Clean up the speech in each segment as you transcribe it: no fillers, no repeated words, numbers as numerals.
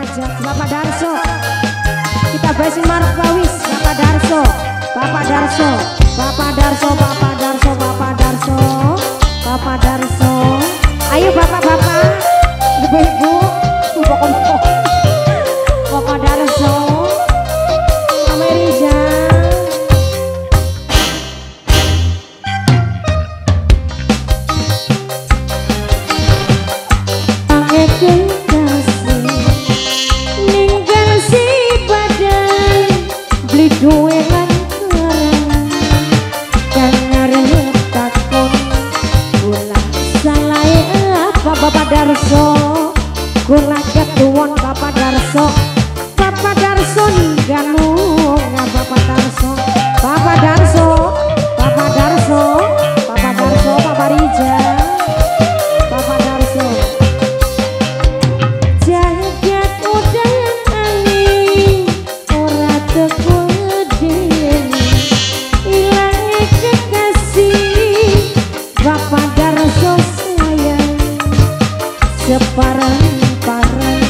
Hajat, Bapak Darso. Kita beresin Marwis, Bapak Darso, Bapak Darso, Bapak Darso, Bapak Darso, Bapak Darso, Bapak Darso. Ayo bapak-bapak, ibu-ibu, Bapak Darso, Amerija. Duwe lan kerang kang arep takon kula salahe apa Bapak Darso kula ketuwon Bapak Darso ningganu Bapak Darso Bapak Darso Bapak Darso Bapak Darso Bapak Rija Bapak Darso jagat udan ali ora teku Bapak Darso sayang separang-parang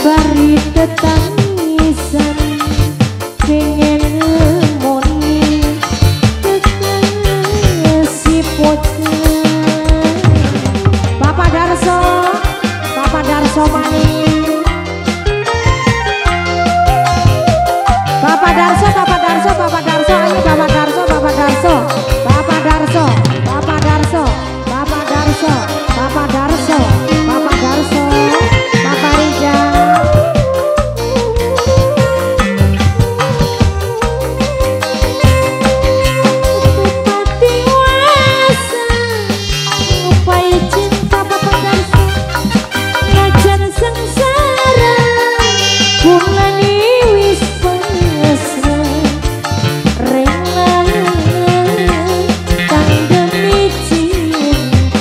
bari tetangisan pengen ngemoni kekasih pocah Bapak Darso maning Bapak Darso ayo Bapak Darso Bapak Darso Bapak Darso Bapak Darso Bapak Darso Bapak Darso Bapak Darso Bapak Rija Bupati Wasa upai cinta Bapak Darso ngajar sengsara bulani wis pasrah rela kang demi cinta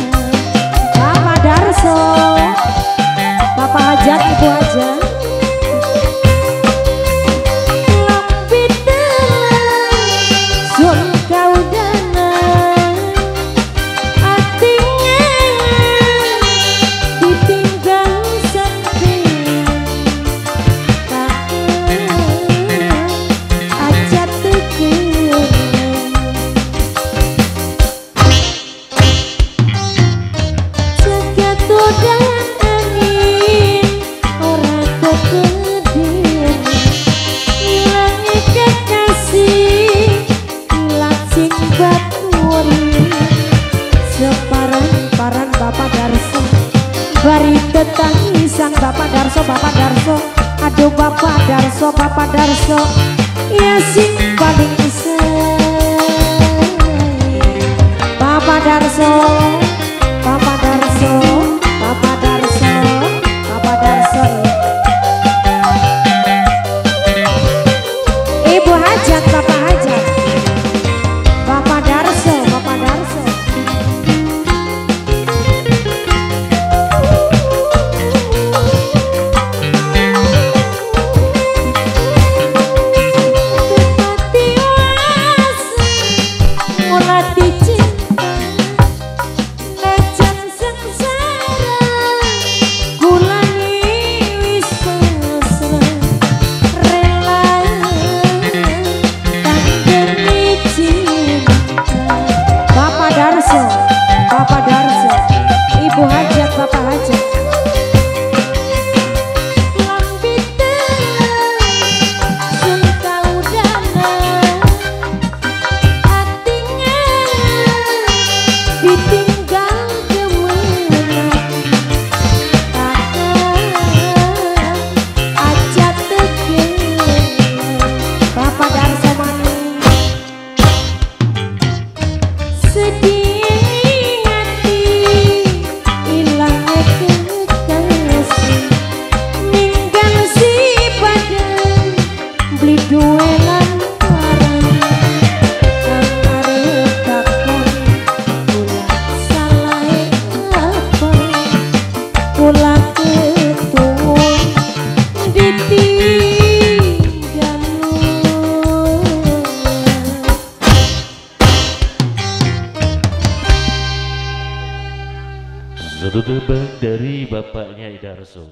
Bapak Darso Bapak Hajat Ibu Hajat Lampit dalam sun kaudana artinya ditinggal sampean Hajat tekeun jagat udan angin ora kekedean ilangi kekasih ilang sing baturi separang-parang Bapak Darso bari tetangisan Bapak Darso aduh Bapak Darso ya sing paling sayang Bapak Darso Ibu Hajat Bapak Hajat Bapak Darso Bupati Wasa ngulati cinta ngajar sengsara kulani wis pasrah rela kang demi cinta Bapak Darso Ibu Hajat Bapak Hajat Lampit dalam sun kaudana artinya ditinggal kemenang Hajat tekeun Bapak Darso maning sedih hati ilangnya kekasih ninggal si badan beli duwe lan parang kang arep takon kula salahe apa kula ketuwon ditinggal Satu tebak dari bapaknya Darso.